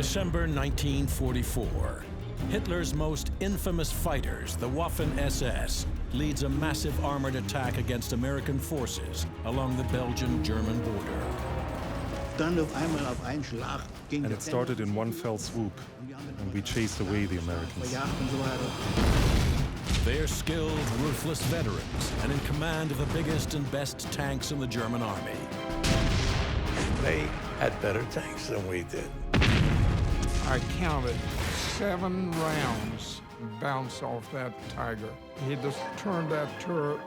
December 1944. Hitler's most infamous fighters, the Waffen-SS, leads a massive armored attack against American forces along the Belgian-German border. And it started in one fell swoop, and we chased away the Americans. They're skilled, ruthless veterans and in command of the biggest and best tanks in the German army. They had better tanks than we did. I counted 7 rounds bounce off that Tiger. He just turned that turret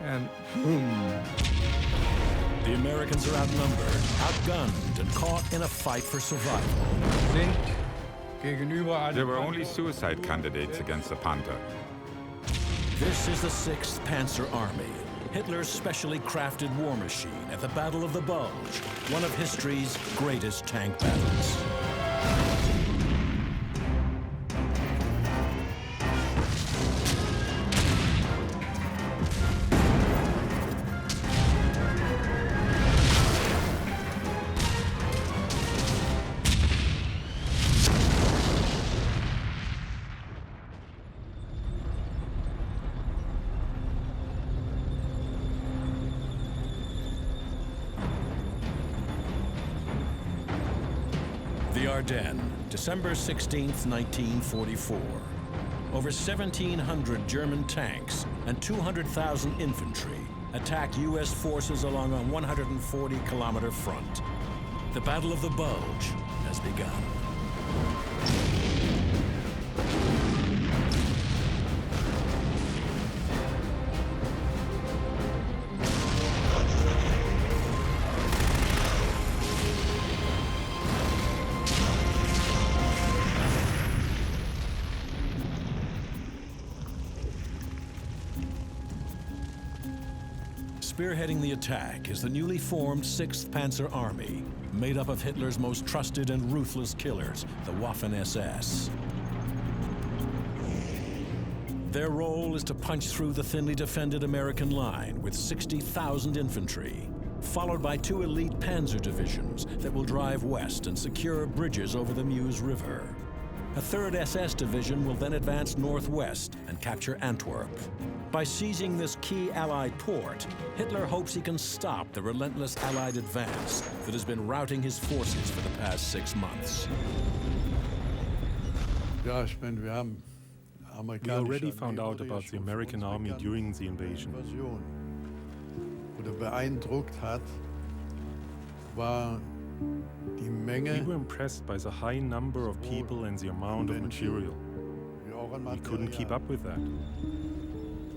and boom. The Americans are outnumbered, outgunned, and caught in a fight for survival. There were only suicide candidates against the Panther. This is the Sixth Panzer Army, Hitler's specially crafted war machine at the Battle of the Bulge, one of history's greatest tank battles. The Ardennes, December 16, 1944. Over 1,700 German tanks and 200,000 infantry attack U.S. forces along a 140-kilometer front. The Battle of the Bulge has begun. Spearheading the attack is the newly formed Sixth Panzer Army, made up of Hitler's most trusted and ruthless killers, the Waffen-SS. Their role is to punch through the thinly defended American line with 60,000 infantry, followed by 2 elite panzer divisions that will drive west and secure bridges over the Meuse River. A 3rd SS division will then advance northwest and capture Antwerp. By seizing this key Allied port, Hitler hopes he can stop the relentless Allied advance that has been routing his forces for the past 6 months. We already found out about the American army during the invasion. We were impressed by the high number of people and the amount of material. We couldn't keep up with that.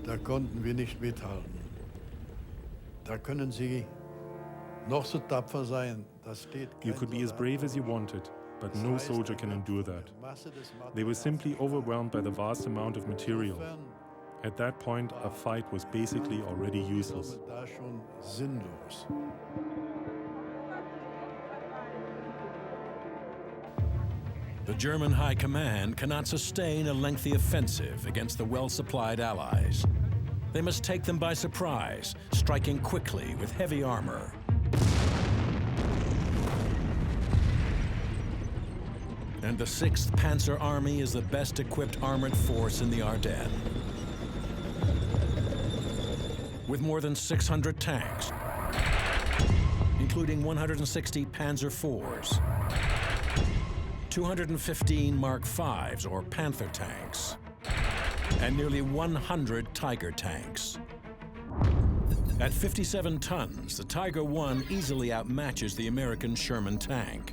Da konnten wir nicht mithalten. Da können Sie noch so tapfer sein. You could be as brave as you wanted, but no soldier can endure that. They were simply overwhelmed by the vast amount of material. At that point, a fight was basically already useless. The German High Command cannot sustain a lengthy offensive against the well-supplied Allies. They must take them by surprise, striking quickly with heavy armor. And the 6th Panzer Army is the best equipped armored force in the Ardennes. With more than 600 tanks, including 160 Panzer IVs, 215 Mark Vs or Panther tanks, and nearly 100 Tiger tanks. At 57 tons, the Tiger I easily outmatches the American Sherman tank.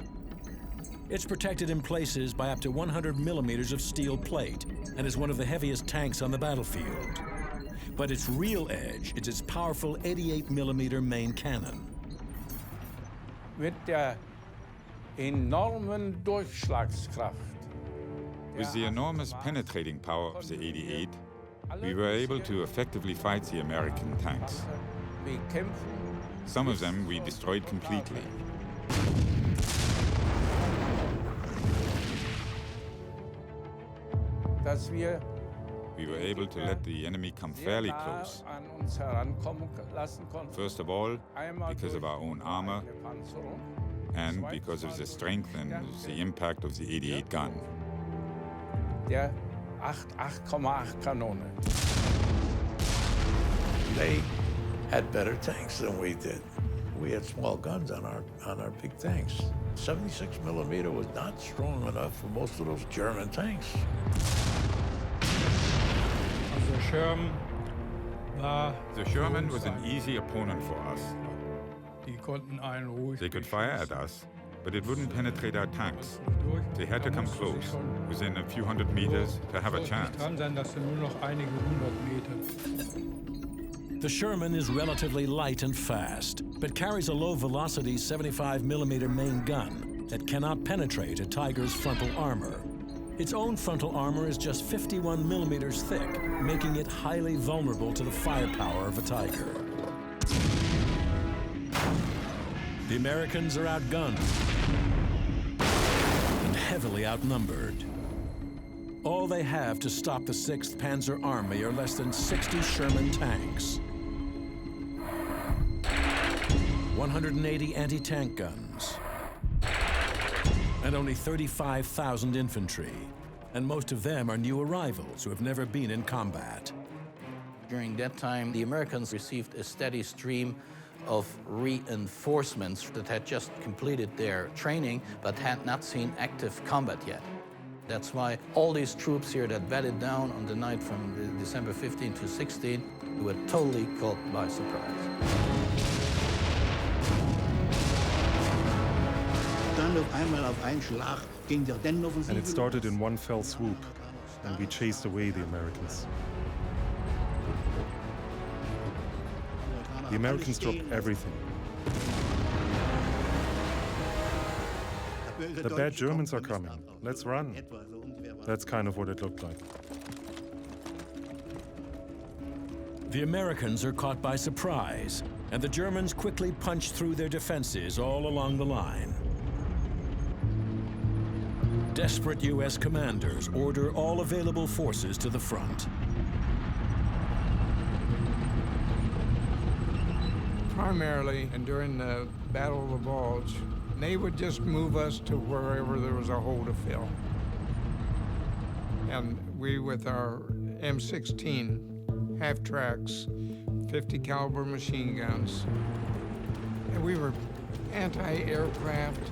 It's protected in places by up to 100 millimeters of steel plate and is one of the heaviest tanks on the battlefield. But its real edge is its powerful 88 millimeter main cannon. Mit der enormen Durchschlagskraft. With the enormous penetrating power of the 88, we were able to effectively fight the American tanks. Some of them we destroyed completely. We were able to let the enemy come fairly close. First of all, because of our own armor, and because of the strength and the impact of the 88 gun. Der 8,8 Kanone. They had better tanks than we did. We had small guns on our big tanks. 76 millimeter was not strong enough for most of those German tanks. The Sherman was an easy opponent for us. They could fire at us, but it wouldn't penetrate our tanks. They had to come close, within a few hundred meters, to have a chance. The Sherman is relatively light and fast, but carries a low-velocity 75mm main gun that cannot penetrate a Tiger's frontal armor. Its own frontal armor is just 51mm thick, making it highly vulnerable to the firepower of a Tiger. The Americans are outgunned and heavily outnumbered. All they have to stop the Sixth Panzer Army are less than 60 Sherman tanks, 180 anti-tank guns, and only 35,000 infantry. And most of them are new arrivals who have never been in combat. During that time, the Americans received a steady stream of reinforcements that had just completed their training but had not seen active combat yet. That's why all these troops here that bedded down on the night from December 15 to 16 were totally caught by surprise. And it started in one fell swoop, and we chased away the Americans. The Americans dropped everything. The bad Germans are coming. Let's run. That's kind of what it looked like. The Americans are caught by surprise, and the Germans quickly punch through their defenses all along the line. Desperate U.S. commanders order all available forces to the front. Primarily, and during the Battle of the Bulge, they would just move us to wherever there was a hole to fill. And we, with our M16 half-tracks, 50 caliber machine guns, and we were anti-aircraft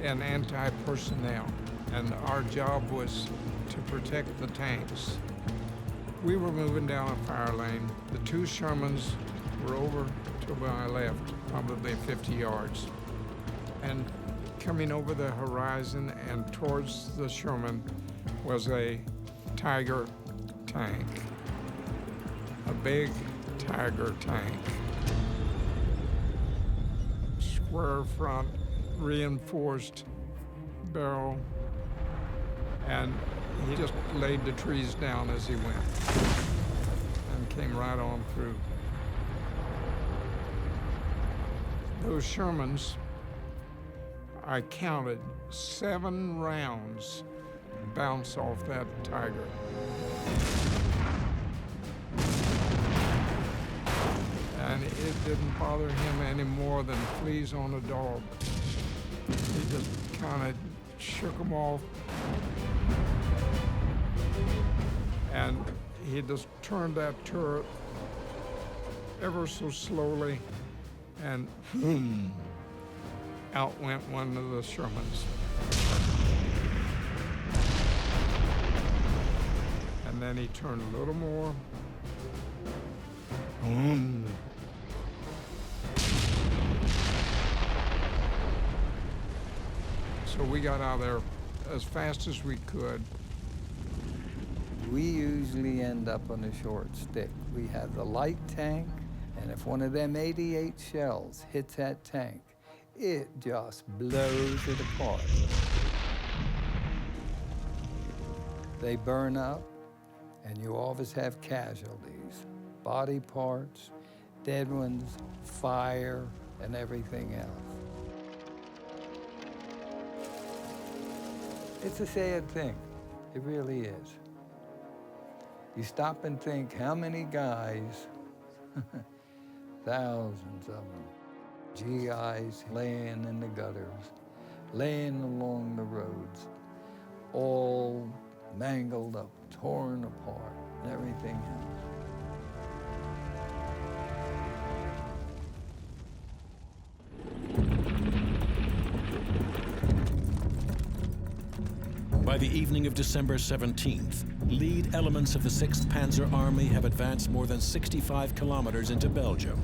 and anti-personnel. And our job was to protect the tanks. We were moving down a fire lane. The two Shermans were over to my left, probably 50 yards. And coming over the horizon and towards the Sherman was a Tiger tank, a big Tiger tank. Square front, reinforced barrel, and he just laid the trees down as he went and came right on through. Those Shermans, I counted 7 rounds bounce off that Tiger. And it didn't bother him any more than fleas on a dog. He just kind of shook them off. And he just turned that turret ever so slowly, and boom, out went one of the Shermans. And then he turned a little more. Boom. So we got out of there as fast as we could. We usually end up on a short stick. We have the light tank, and if one of them 88 shells hits that tank, it just blows it apart. They burn up, and you always have casualties, body parts, dead ones, fire, and everything else. It's a sad thing. It really is. You stop and think how many guys, thousands of them, GIs laying in the gutters, laying along the roads, all mangled up, torn apart, and everything else. By the evening of December 17th, lead elements of the Sixth Panzer Army have advanced more than 65 kilometers into Belgium.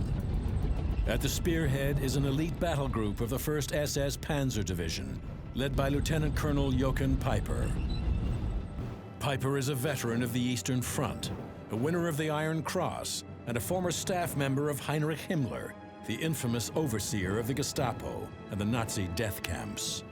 At the spearhead is an elite battle group of the 1st SS Panzer Division, led by Lieutenant Colonel Jochen Peiper. Peiper is a veteran of the Eastern Front, a winner of the Iron Cross, and a former staff member of Heinrich Himmler, the infamous overseer of the Gestapo and the Nazi death camps.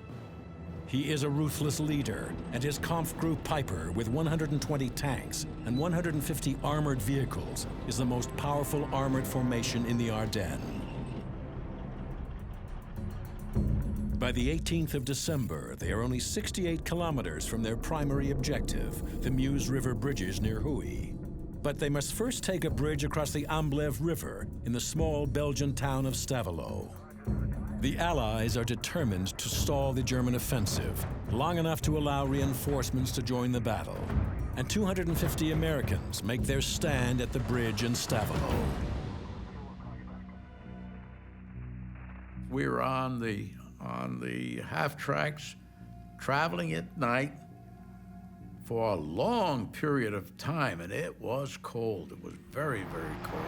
He is a ruthless leader, and his Kampfgruppe Peiper, with 120 tanks and 150 armored vehicles, is the most powerful armored formation in the Ardennes. By the 18th of December, they are only 68 kilometers from their primary objective, the Meuse River bridges near Huy. But they must first take a bridge across the Amblève River in the small Belgian town of Stavelot. The Allies are determined to stall the German offensive long enough to allow reinforcements to join the battle, and 250 Americans make their stand at the bridge in Stavelot. We were on the half tracks, traveling at night for a long period of time, and it was cold. It was very, very cold.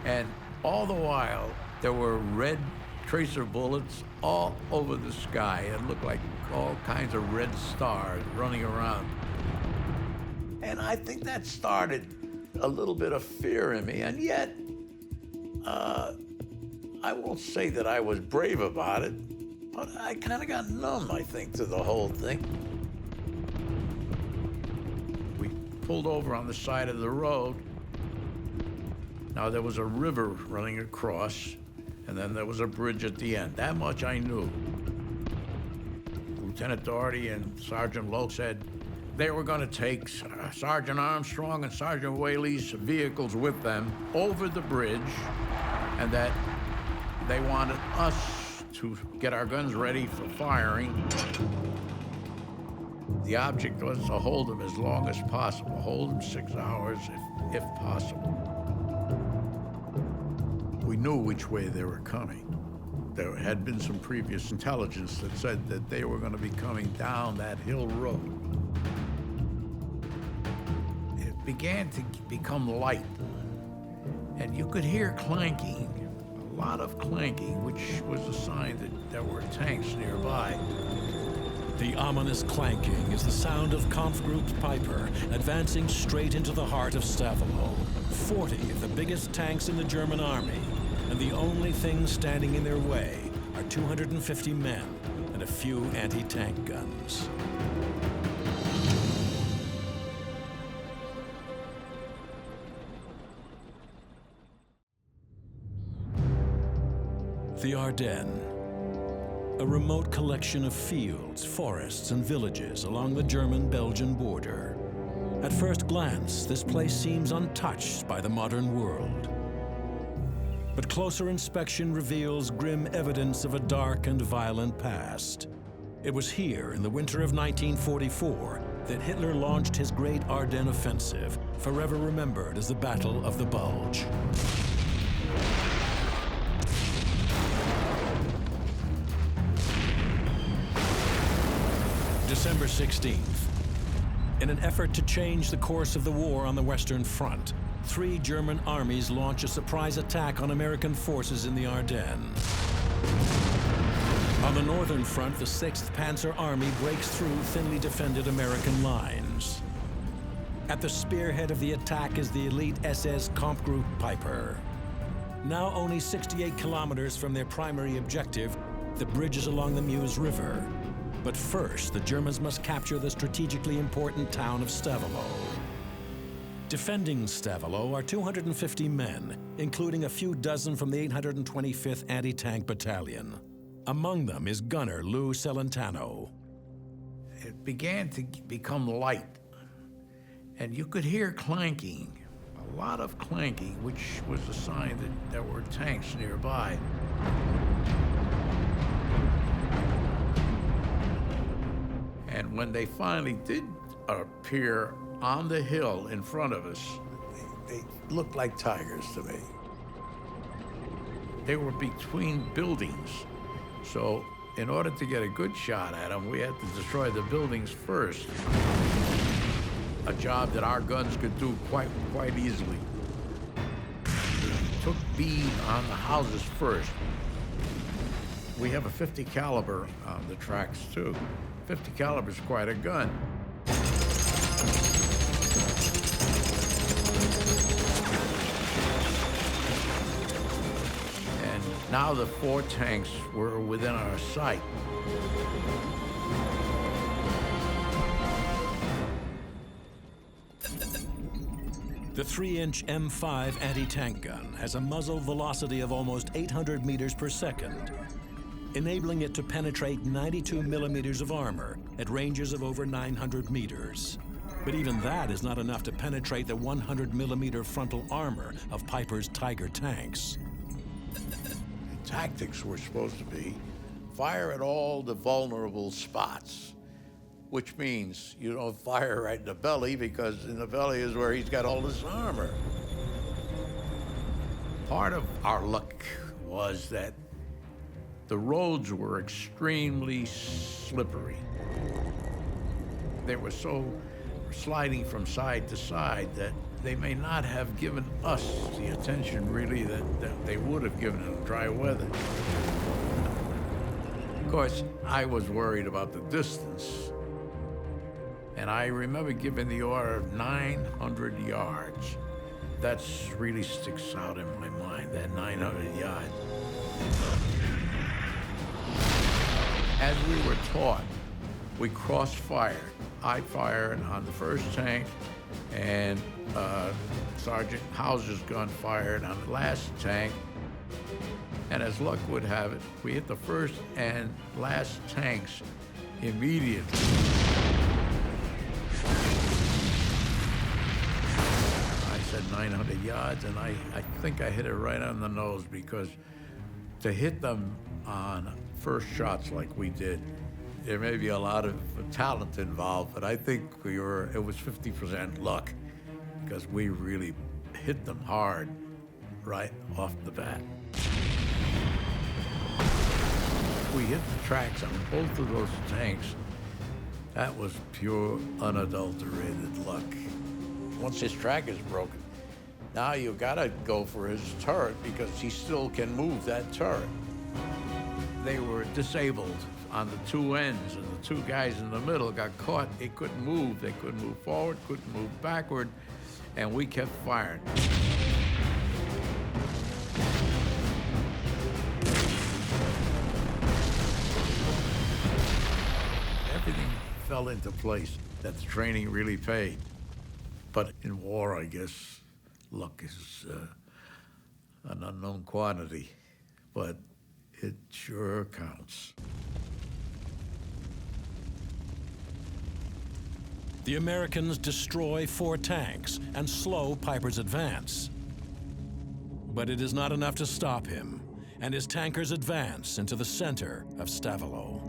And all the while, there were red tracer bullets all over the sky. It looked like all kinds of red stars running around. And I think that started a little bit of fear in me, and yet, I won't say that I was brave about it, but I kind of got numb, I think, to the whole thing. We pulled over on the side of the road. Now, there was a river running across, and then there was a bridge at the end. That much I knew. Lieutenant Doherty and Sergeant Lowe said they were going to take Sergeant Armstrong and Sergeant Whaley's vehicles with them over the bridge, and that they wanted us to get our guns ready for firing. The object was to hold them as long as possible, hold them 6 hours if possible. We knew which way they were coming. There had been some previous intelligence that said that they were going to be coming down that hill road. It began to become light, and you could hear clanking, a lot of clanking, which was a sign that there were tanks nearby. The ominous clanking is the sound of Kampfgruppe Peiper advancing straight into the heart of Stavelot. 40 of the biggest tanks in the German army, and the only thing standing in their way are 250 men and a few anti-tank guns. The Ardennes, a remote collection of fields, forests, and villages along the German-Belgian border. At first glance, this place seems untouched by the modern world. But closer inspection reveals grim evidence of a dark and violent past. It was here, in the winter of 1944, that Hitler launched his great Ardennes offensive, forever remembered as the Battle of the Bulge. December 16th. In an effort to change the course of the war on the Western Front, 3 German armies launch a surprise attack on American forces in the Ardennes. On the Northern Front, the Sixth Panzer Army breaks through thinly defended American lines. At the spearhead of the attack is the elite SS Kampfgruppe Peiper. Now only 68 kilometers from their primary objective, the bridges along the Meuse River. But first, the Germans must capture the strategically important town of Stavelot. Defending Stavelot are 250 men, including a few dozen from the 825th Anti-Tank Battalion. Among them is gunner Lou Celentano. It began to become light, and you could hear clanking, a a lot of clanking, which was a sign that there were tanks nearby. And when they finally did appear on the hill in front of us, they looked like tigers to me. They were between buildings, so in order to get a good shot at them, we had to destroy the buildings first. A job that our guns could do quite easily. We took bead on the houses first. We have a 50 caliber on the tracks too. 50 caliber is quite a gun. And now the 4 tanks were within our sight. The 3-inch M5 anti-tank gun has a muzzle velocity of almost 800 meters per second, enabling it to penetrate 92 millimeters of armor at ranges of over 900 meters. But even that is not enough to penetrate the 100 millimeter frontal armor of Piper's Tiger tanks. The tactics were supposed to be fire at all the vulnerable spots, which means you don't fire right in the belly, because in the belly is where he's got all this armor. Part of our luck was that the roads were extremely slippery. They were so sliding from side to side that they may not have given us the attention really that they would have given in dry weather. Of course, I was worried about the distance. And I remember giving the order of 900 yards. That really sticks out in my mind, that 900 yards. As we were taught, we cross-fired. I fired on the first tank, and Sergeant Hauser's gun fired on the last tank. And as luck would have it, we hit the first and last tanks immediately. I said 900 yards, and I think I hit it right on the nose, because to hit them on first shots like we did, there may be a lot of talent involved, but I think it was 50% luck, because we really hit them hard right off the bat. We hit the tracks on both of those tanks. That was pure, unadulterated luck. Once his track is broken, now you gotta go for his turret, because he still can move that turret. They were disabled on the two ends, and the two guys in the middle got caught. They couldn't move. They couldn't move forward, couldn't move backward, and we kept firing. Everything fell into place. That the training really paid. But in war, I guess, luck is an unknown quantity, but it sure counts. The Americans destroy 4 tanks and slow Piper's advance. But it is not enough to stop him, and his tankers advance into the center of Stavelot.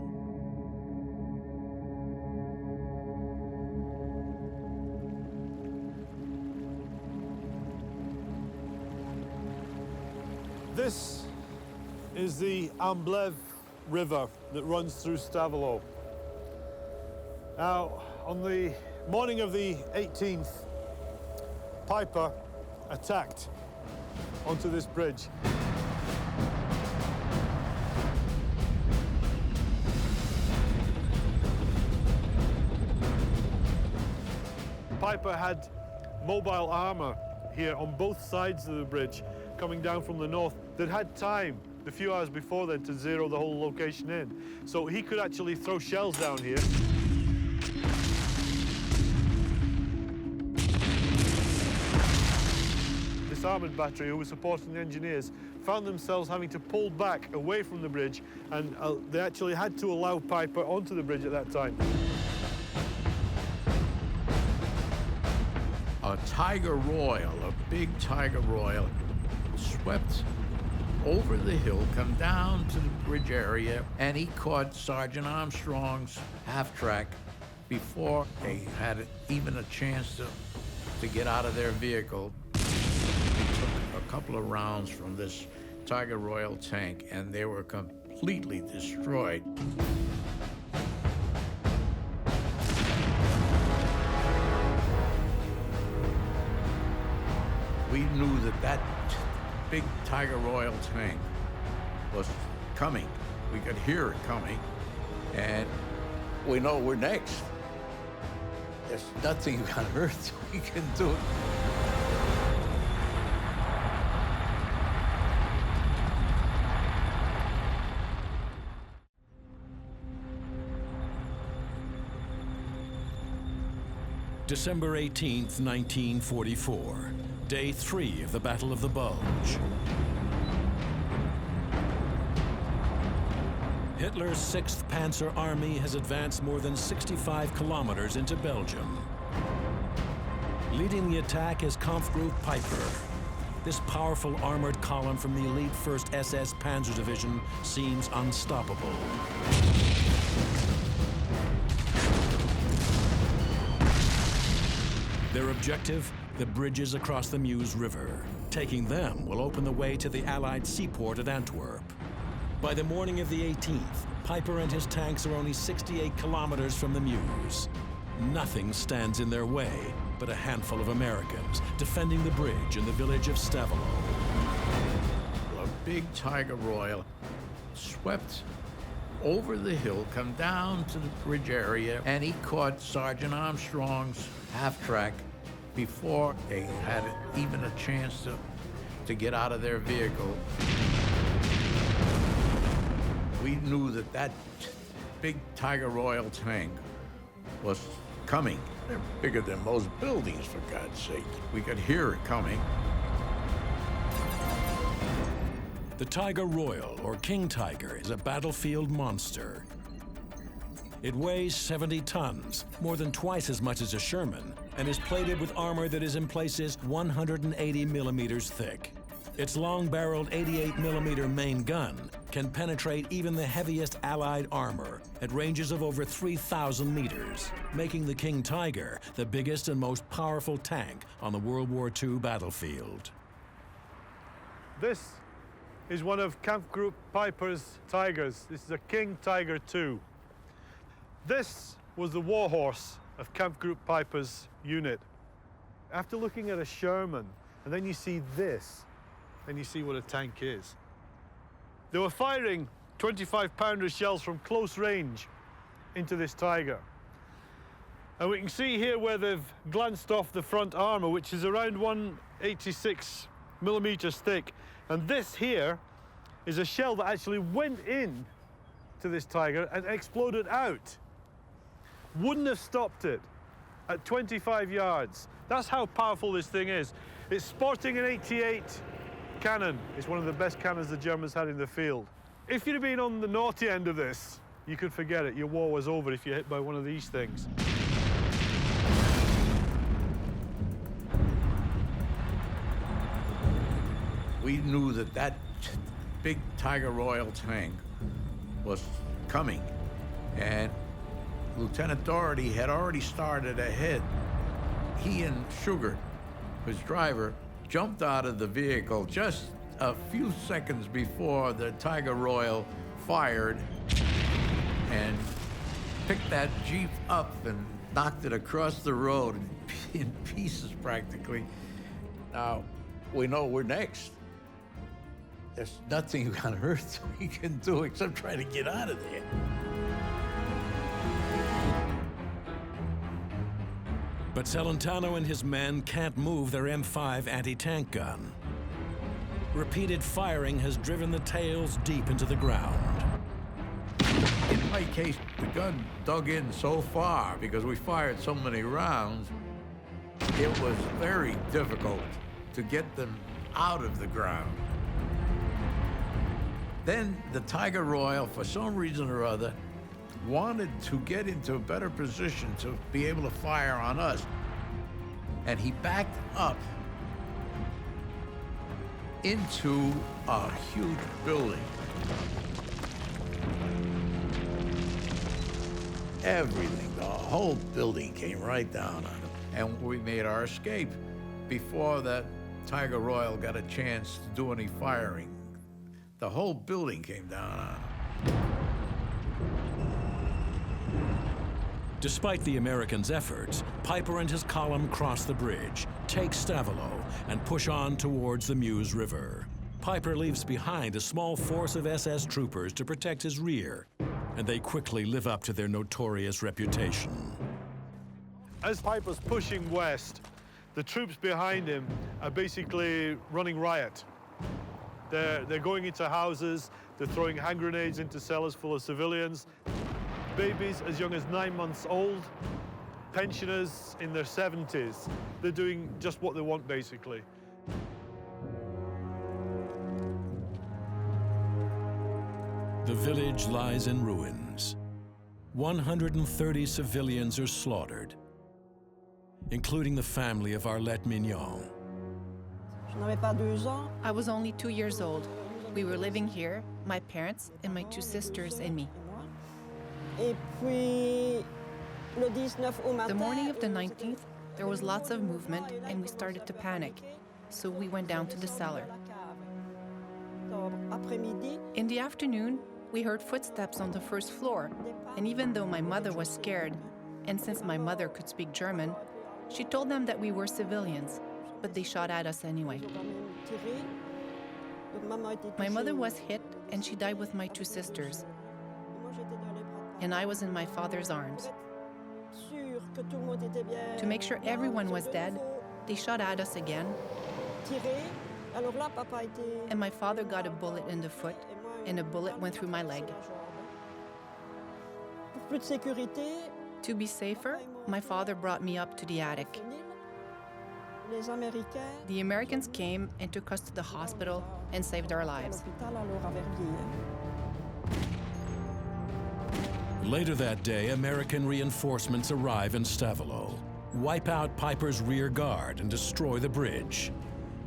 This is the Amblev River that runs through Stavelot. Now, on the morning of the 18th, Piper attacked onto this bridge. Piper had mobile armor here on both sides of the bridge coming down from the north that had time a few hours before then to zero the whole location in. So he could actually throw shells down here. This armored battery, who was supporting the engineers, found themselves having to pull back away from the bridge, and they actually had to allow Piper onto the bridge at that time. a Tiger Royal, a big Tiger Royal, swept over the hill, come down to the bridge area, and he caught Sergeant Armstrong's half-track before they had even a chance to get out of their vehicle. He took a couple of rounds from this Tiger Royal tank, and they were completely destroyed. We knew that big Tiger Royal tank was coming. We could hear it coming, and we know we're next. There's nothing on earth we can do. December 18th, 1944, day 3 of the Battle of the Bulge. Hitler's Sixth Panzer Army has advanced more than 65 kilometers into Belgium. Leading the attack is Kampfgruppe Piper. This powerful armored column from the elite 1st SS Panzer Division seems unstoppable. Their objective, the bridges across the Meuse River. Taking them will open the way to the Allied seaport at Antwerp. By the morning of the 18th, Piper and his tanks are only 68 kilometers from the Meuse. Nothing stands in their way but a handful of Americans defending the bridge in the village of Stavelot. A big Tiger Royal swept over the hill, come down to the bridge area, and he caught Sergeant Armstrong's half-track before they had even a chance to get out of their vehicle. We knew that big Tiger Royal tank was coming. They're bigger than most buildings, for God's sake. We could hear it coming. The Tiger Royal, or King Tiger, is a battlefield monster. It weighs 70 tons, more than twice as much as a Sherman, and is plated with armor that is in places 180 millimeters thick. Its long-barreled 88 millimeter main gun can penetrate even the heaviest Allied armor at ranges of over 3,000 meters, making the King Tiger the biggest and most powerful tank on the World War II battlefield. This is one of Kampfgruppe Piper's Tigers. This is a King Tiger II. This was the warhorse of Kampfgruppe Piper's unit. After looking at a Sherman, and then you see this, then you see what a tank is. They were firing 25-pounder shells from close range into this Tiger. And we can see here where they've glanced off the front armor, which is around 186 millimeters thick. And this here is a shell that actually went in to this Tiger and exploded out. Wouldn't have stopped it at 25 yards. That's how powerful this thing is. It's sporting an 88 cannon. It's one of the best cannons the Germans had in the field. If you'd have been on the naughty end of this, you could forget it. Your war was over if you're hit by one of these things. We knew that big Tiger Royal tank was coming, and Lieutenant Doherty had already started ahead. He and Sugar, his driver, jumped out of the vehicle just a few seconds before the Tiger Royal fired and picked that Jeep up and knocked it across the road in pieces practically. Now, we know we're next. There's nothing on earth we can do except try to get out of there. But Celentano and his men can't move their M5 anti-tank gun. Repeated firing has driven the tails deep into the ground. In my case, the gun dug in so far because we fired so many rounds, it was very difficult to get them out of the ground. Then the Tiger Royal, for some reason or other, wanted to get into a better position to be able to fire on us. and he backed up into a huge building. Everything, the whole building came right down on him. And we made our escape before that Tiger Royal got a chance to do any firing. The whole building came down on him. Despite the Americans' efforts, Piper and his column cross the bridge, take Stavelot, and push on towards the Meuse River. Piper leaves behind a small force of SS troopers to protect his rear, and they quickly live up to their notorious reputation. As Piper's pushing west, the troops behind him are basically running riot. They're going into houses, they're throwing hand grenades into cellars full of civilians. Babies as young as 9 months old, pensioners in their 70s. They're doing just what they want, basically. The village lies in ruins. 130 civilians are slaughtered, including the family of Arlette Mignon. I was only 2 years old. We were living here, my parents and my 2 sisters and me. The morning of the 19th, there was lots of movement and we started to panic, so we went down to the cellar. In the afternoon, we heard footsteps on the first floor, and even though my mother was scared, and since my mother could speak German, she told them that we were civilians, but they shot at us anyway. My mother was hit and she died with my 2 sisters, and I was in my father's arms. To make sure everyone was dead, they shot at us again, and my father got a bullet in the foot, and a bullet went through my leg. To be safer, my father brought me up to the attic. The Americans came and took us to the hospital and saved our lives. Later that day, American reinforcements arrive in Stavelot, wipe out Piper's rear guard and destroy the bridge.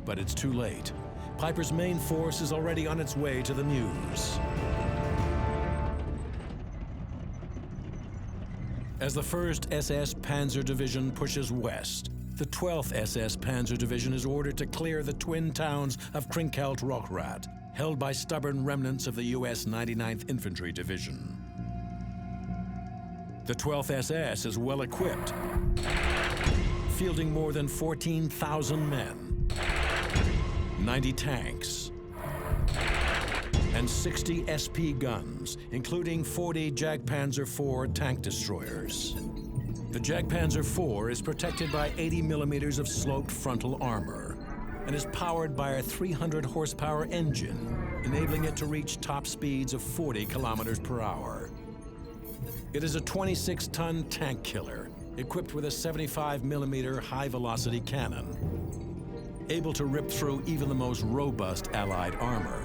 But it's too late. Piper's main force is already on its way to the Meuse. As the 1st SS Panzer Division pushes west, the 12th SS Panzer Division is ordered to clear the twin towns of Krinkelt-Rockrath, held by stubborn remnants of the US 99th Infantry Division. The 12th SS is well equipped, fielding more than 14,000 men, 90 tanks, and 60 SP guns, including 40 Jagdpanzer IV tank destroyers. The Jagdpanzer IV is protected by 80 millimeters of sloped frontal armor and is powered by a 300 horsepower engine, enabling it to reach top speeds of 40 kilometers per hour. It is a 26-ton tank killer, equipped with a 75 millimeter high-velocity cannon, able to rip through even the most robust Allied armor.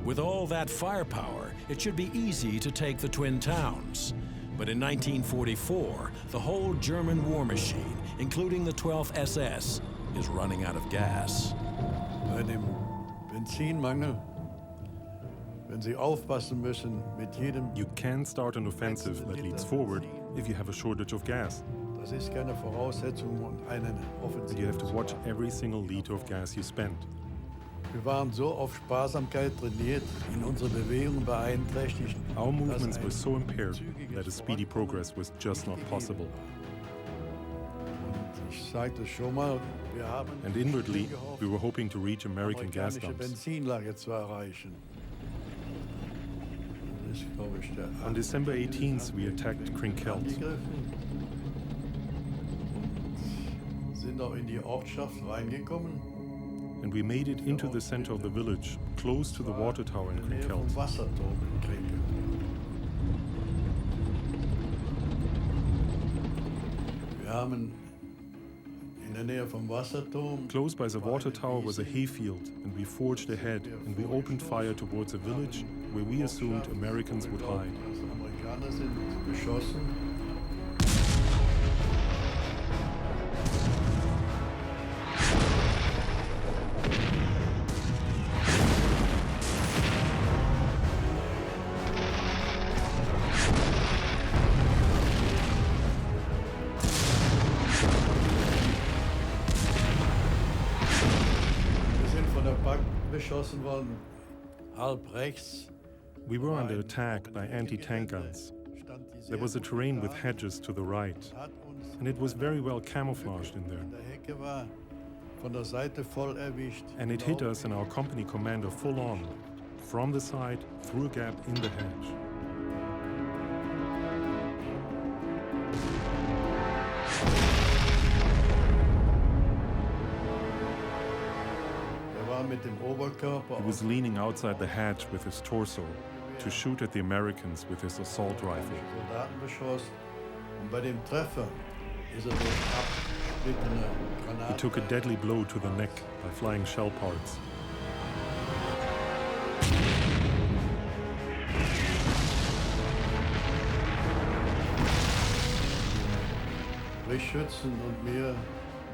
With all that firepower, it should be easy to take the twin towns. But in 1944, the whole German war machine, including the 12th SS, is running out of gas. Bei dem Benzinmangel, wenn Sie aufpassen müssen mit jedem. You can start an offensive that leads forward if you have a shortage of gas. Das ist keine Voraussetzung, um einen And you have to watch every single liter of gas you spend. Wir waren so auf Sparsamkeit trainiert, in unsere Bewegungen beeinträchtigt. Our movements were so impaired that a speedy progress was just not possible. Ich sagte schon mal, wir haben And inwardly, we were hoping to reach American gas amerikanische dumps. Benzinlager zu erreichen. Das ist, glaube ich, der On December 18th, we attacked Krinkelt. angegriffen. Sind auch in die Ortschaft reingekommen. And we made it into the center of the village, close to the water tower in In der Nähe vom Krinkelt. Wasserturm in Krinkelt. Wir haben in der Nähe vom Wasserturm Close by the water tower was a hayfield, and we forged ahead, and we opened fire towards a village where we assumed Americans would hide. Also Amerikaner sind geschossen. beschossen worden, halb rechts. We were under attack by anti-tank guns. There was a terrain with hedges to the right, and it was very well camouflaged in there. And it hit us and our company commander full on, from the side, through a gap in the hedge. He was leaning outside the hedge with his torso to shoot at the Americans with his assault rifle. He took a deadly blow to the neck by flying shell parts.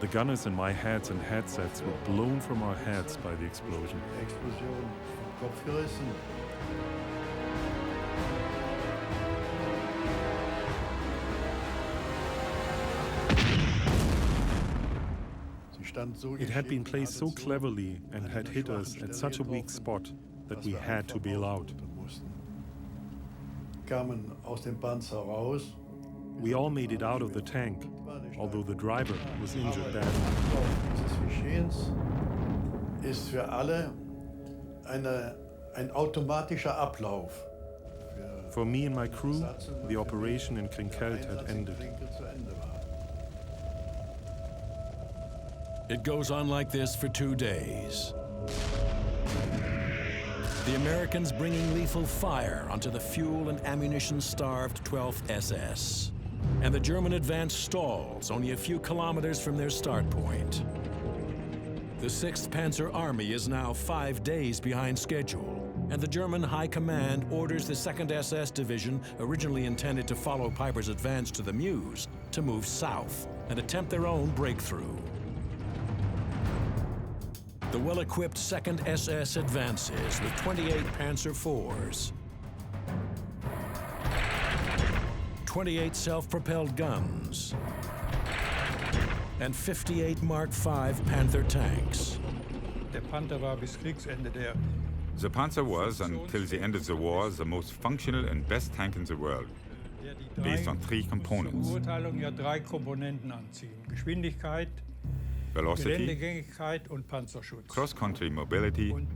The gunners and my hats and headsets were blown from our heads by the explosion. It had been placed so cleverly and had hit us at such a weak spot that we had to bail out. We all made it out of the tank, although the driver was injured badly. For me and my crew, the operation in Krinkelt had ended. It goes on like this for 2 days. The Americans bringing lethal fire onto the fuel and ammunition-starved 12th SS. And the German advance stalls only a few kilometers from their start point. The 6th Panzer Army is now 5 days behind schedule, and the German High Command orders the 2nd SS Division, originally intended to follow Piper's advance to the Meuse, to move south and attempt their own breakthrough. The well-equipped 2nd SS advances with 28 Panzer IVs, 28 self-propelled guns, and 58 Mark V Panther tanks. The Panzer was, until the end of the war, the most functional and best tank in the world, based on 3 components: velocity, cross-country mobility, and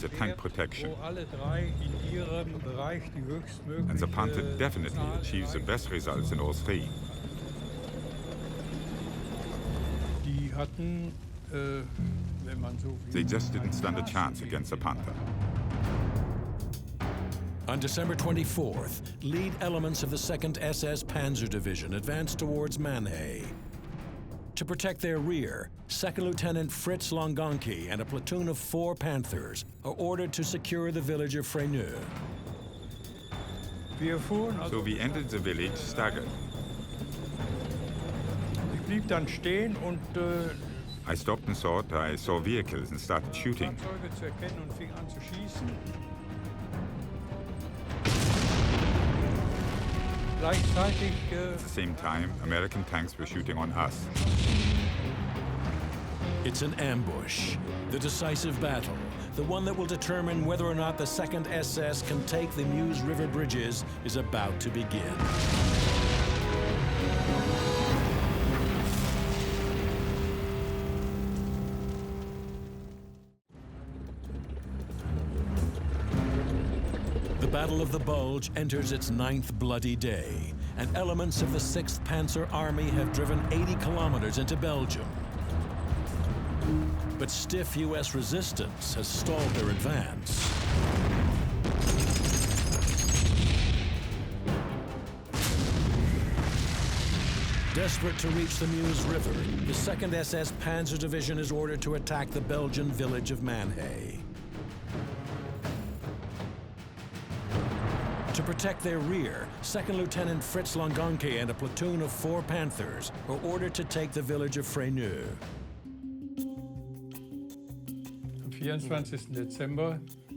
the tank protection. And the Panther definitely achieves the best results in all 3. They just didn't stand a chance against the Panther. On December 24th, lead elements of the 2nd SS Panzer Division advanced towards Mannheim. To protect their rear, 2nd Lieutenant Fritz Longonki and a platoon of 4 Panthers are ordered to secure the village of Fresneux. So we entered the village staggered. I stopped and thought I saw vehicles and started shooting. At the same time, American tanks were shooting on us. It's an ambush, the decisive battle, the one that will determine whether or not the 2nd SS can take the Meuse River bridges, is about to begin. The Battle of the Bulge enters its 9th bloody day, and elements of the 6th Panzer Army have driven 80 kilometers into Belgium. But stiff U.S. resistance has stalled their advance. Desperate to reach the Meuse River, the 2nd SS Panzer Division is ordered to attack the Belgian village of Mannheim. To protect their rear, 2nd Lieutenant Fritz Longonki and a platoon of 4 Panthers are ordered to take the village of Fresneux.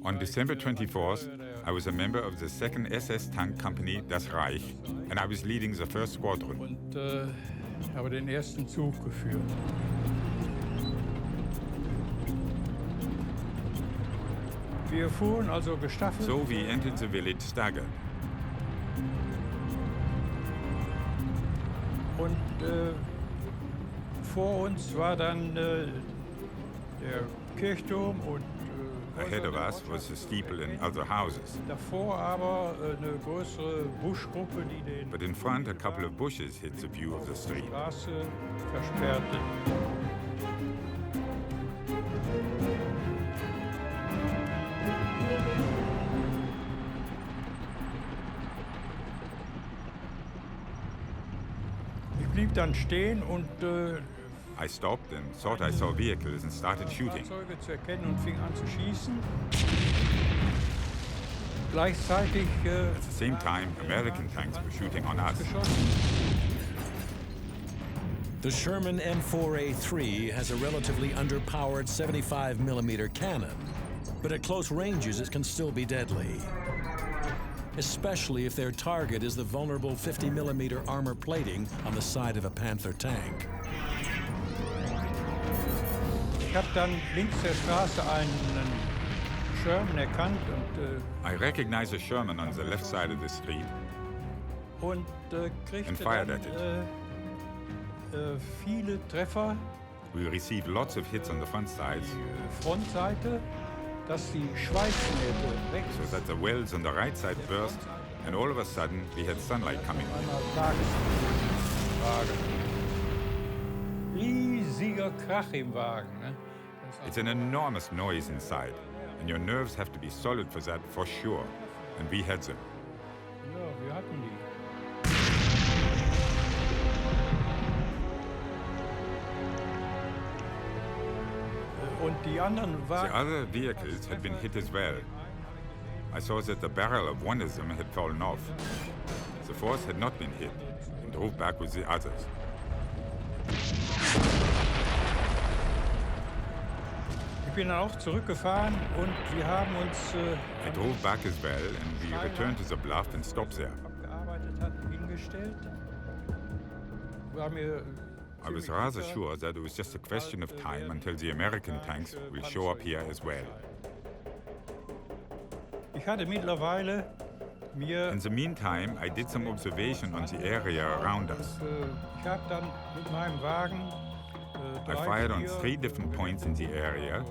On December 24th, I was a member of the 2nd SS tank company Das Reich, and I was leading the 1st squadron. Wir fuhren also gestaffelt. So we entered the village staggered. Und vor uns war dann der Kirchturm und Ahead of us was the steeple and other houses. davor aber eine größere Buschgruppe, die den But in front, a couple of bushes hid the view of the street. Straße versperrte. Ich blieb dann stehen und I stopped and thought I saw vehicles and started shooting. Fahrzeuge zu erkennen und fing an zu schießen. Gleichzeitig At the same time, American tanks were shooting on us. geschossen. The Sherman M4A3 has a relatively underpowered 75mm cannon, but at close ranges it can still be deadly, especially if their target is the vulnerable 50mm armor plating on the side of a Panther tank. Ich habe dann links der Straße einen Sherman erkannt I recognized a Sherman on the left side of the street. und kriegte And fired dann at it. viele Treffer. We received lots of hits on the front sides, Die Frontseite, dass die Schweißnähte rechts so that the wells on the right side burst, and all of a sudden we had sunlight coming. einer Tageswagen. Riesiger Krach im Wagen. Ne? It's an enormous noise inside, and your nerves have to be solid for that for sure. And we had them. Ja, wir hatten die. Und die anderen The Wagen. other vehicles had been hit as well. I saw that the barrel of one of them had fallen off. The fourth had not been hit and drove back with the others. Ich bin dann auch zurückgefahren und wir haben uns I drove back as well, and we returned to the bluff and stopped there. abgearbeitet hatten, hingestellt. War mir I was rather sure that it was just a question of time until the American tanks will show up here as well. Ich hatte mittlerweile mir In the meantime, I did some observation on the area around us. ich habe dann mit meinem Wagen I fired on 3 different points in the area,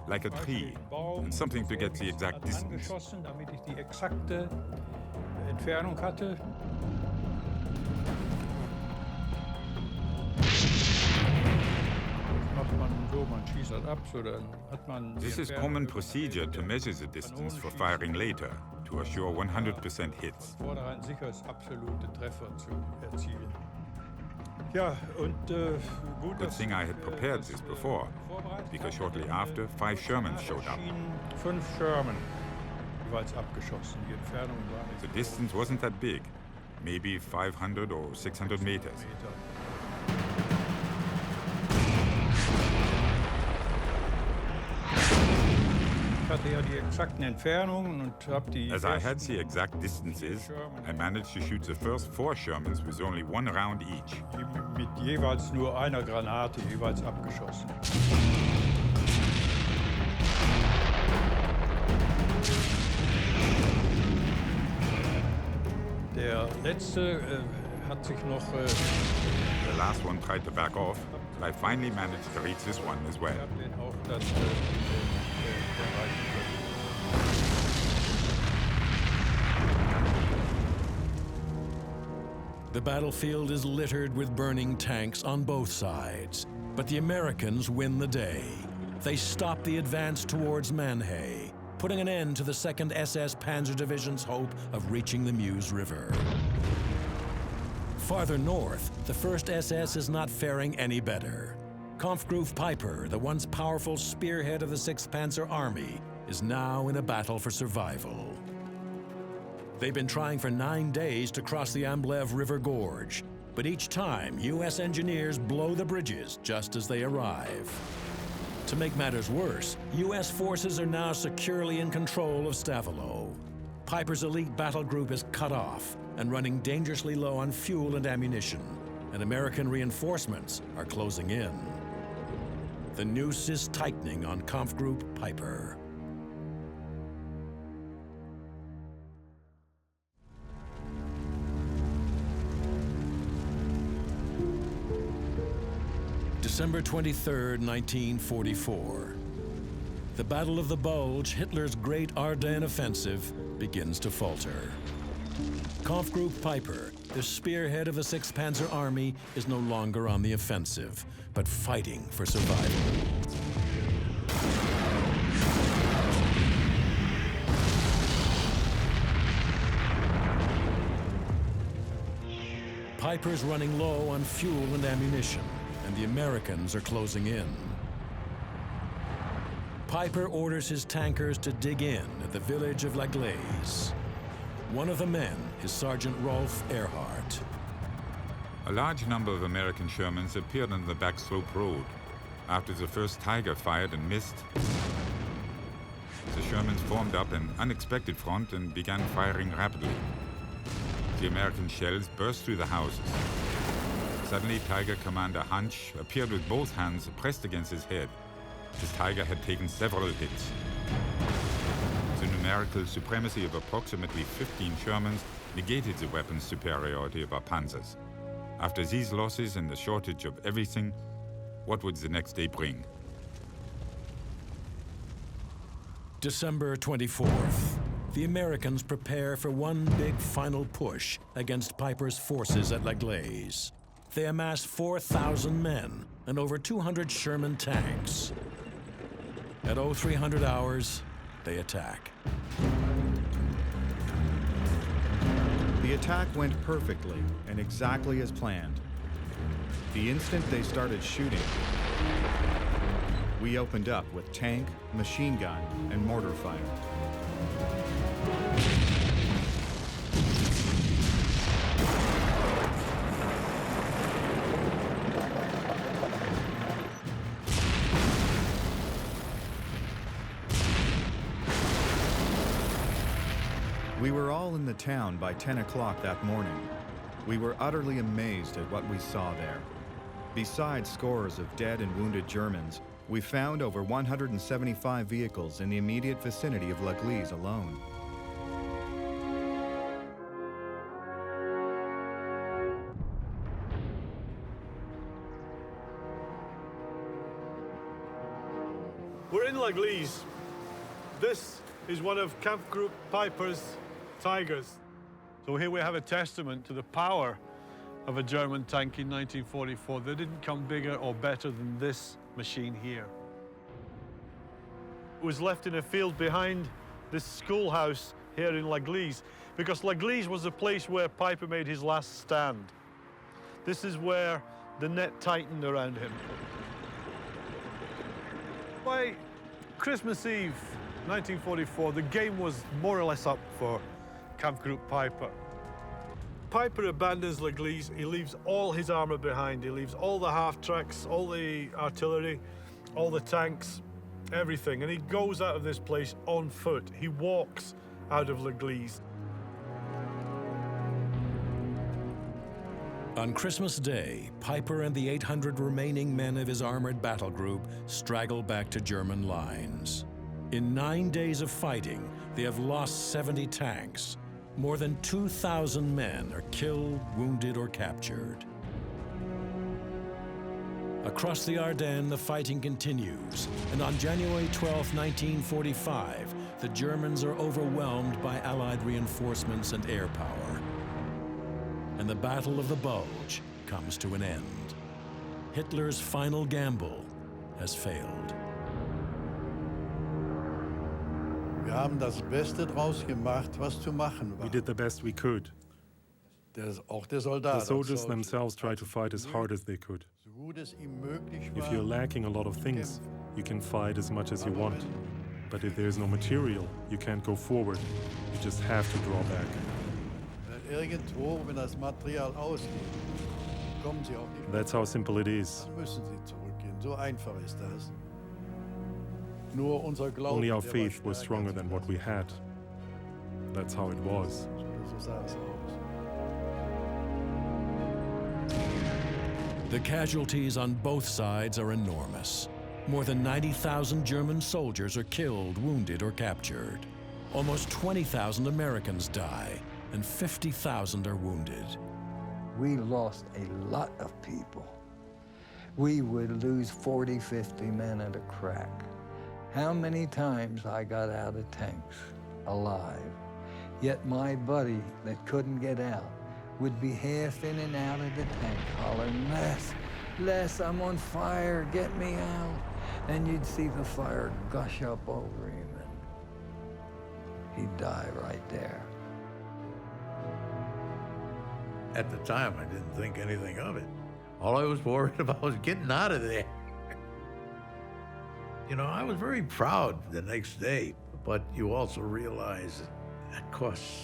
like a tree, and something to get the exact distance. angeschossen, damit ich die exakte Entfernung hatte. Macht man so, man schießt das ab, so dann hat man die This is Entfernung common über procedure to measure the distance for firing later, to assure 100% hits. vornherein sicher absolute Treffer zu erzielen. Ja, und gut, Good thing I had prepared this before, because shortly after, 5 Shermans showed up. 5 Sherman jeweils abgeschossen. Die Entfernung war The nicht distance wasn't that big, maybe 500 or 600 meters. Meter. Ich hatte ja die exakten Entfernungen und habe die As I had the exact distances, I managed to shoot the first 4 Shermans with only 1 round each. mit jeweils nur einer Granate jeweils abgeschossen. Der letzte hat sich noch The last one tried to back off, but I finally managed to reach this one as well. den auch dann erreichen können. The battlefield is littered with burning tanks on both sides, but the Americans win the day. They stop the advance towards Manhay, putting an end to the 2nd SS Panzer Division's hope of reaching the Meuse River. Farther north, the 1st SS is not faring any better. Kampfgruppe Piper, the once powerful spearhead of the 6th Panzer Army, is now in a battle for survival. They've been trying for 9 days to cross the Amblev River Gorge, but each time, U.S. engineers blow the bridges just as they arrive. To make matters worse, U.S. forces are now securely in control of Stavelot. Piper's elite battle group is cut off and running dangerously low on fuel and ammunition, and American reinforcements are closing in. The noose is tightening on Kampfgruppe Piper. December 23, 1944. The Battle of the Bulge, Hitler's great Ardennes offensive, begins to falter. Kampfgruppe Piper, the spearhead of the Sixth Panzer Army, is no longer on the offensive, but fighting for survival. Piper's running low on fuel and ammunition, and the Americans are closing in. Piper orders his tankers to dig in at the village of La Glaise. One of the men is Sergeant Rolf Ehrhardt. A large number of American Shermans appeared on the backslope road. After the first Tiger fired and missed, the Shermans formed up an unexpected front and began firing rapidly. The American shells burst through the houses. Suddenly, Tiger Commander Hunch appeared with both hands pressed against his head. His Tiger had taken several hits. The numerical supremacy of approximately 15 Shermans negated the weapons superiority of our Panzers. After these losses and the shortage of everything, what would the next day bring? December 24th. The Americans prepare for one big final push against Piper's forces at La Glaise. They amass 4,000 men and over 200 Sherman tanks. At 0300 hours, they attack. The attack went perfectly and exactly as planned. The instant they started shooting, we opened up with tank, machine gun, and mortar fire. We were all in the town by 10 o'clock that morning. We were utterly amazed at what we saw there. Besides scores of dead and wounded Germans, we found over 175 vehicles in the immediate vicinity of La Glaise alone. We're in La Glaise. This is one of Kampfgruppe Piper's Tigers. So here we have a testament to the power of a German tank in 1944. They didn't come bigger or better than this machine here. It was left in a field behind this schoolhouse here in La Glaise, because La Glaise was the place where Piper made his last stand. This is where the net tightened around him. By Christmas Eve, 1944, the game was more or less up for Kampfgruppe Piper. Piper abandons La Glaise. He leaves all his armor behind. He leaves all the half-tracks, all the artillery, all the tanks, everything. And he goes out of this place on foot. He walks out of La Glaise. On Christmas Day, Piper and the 800 remaining men of his armored battle group straggle back to German lines. In 9 days of fighting, they have lost 70 tanks. More than 2,000 men are killed, wounded, or captured. Across the Ardennes, the fighting continues, and on January 12, 1945, the Germans are overwhelmed by Allied reinforcements and air power. And the Battle of the Bulge comes to an end. Hitler's final gamble has failed. Wir haben das Beste draus gemacht, was zu machen war. We did the best we could. Auch der Soldat. The soldiers themselves tried to fight as hard as they could. So gut es ihm möglich war. If you're lacking a lot of things, you can fight as much as you want. But if there's no material, you can't go forward. You just have to draw back. Irgendwo, wenn das Material ausgeht, kommen sie auch nicht. That's how simple it is. Dann müssen sie zurückgehen. So einfach ist das. Nur unser Glaube, Only our faith was stronger than what we had. That's how it was. So sah es aus. The casualties on both sides are enormous. More than 90,000 German soldiers are killed, wounded, or captured. Almost 20,000 Americans die, and 50,000 are wounded. We lost a lot of people. we would lose 40, 50 men at a crack. How many times I got out of tanks alive. Yet my buddy that couldn't get out would be half in and out of the tank hollering, Les, I'm on fire, get me out. And you'd see the fire gush up over him and he'd die right there. At the time, I didn't think anything of it. All I was worried about was getting out of there. You know, I was very proud the next day, but you also realize that costs.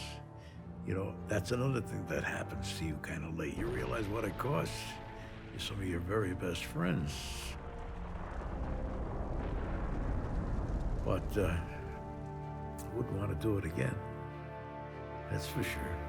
You know, that's another thing that happens to you kind of late. You realize what it costs. You're some of your very best friends. But I wouldn't want to do it again. That's for sure.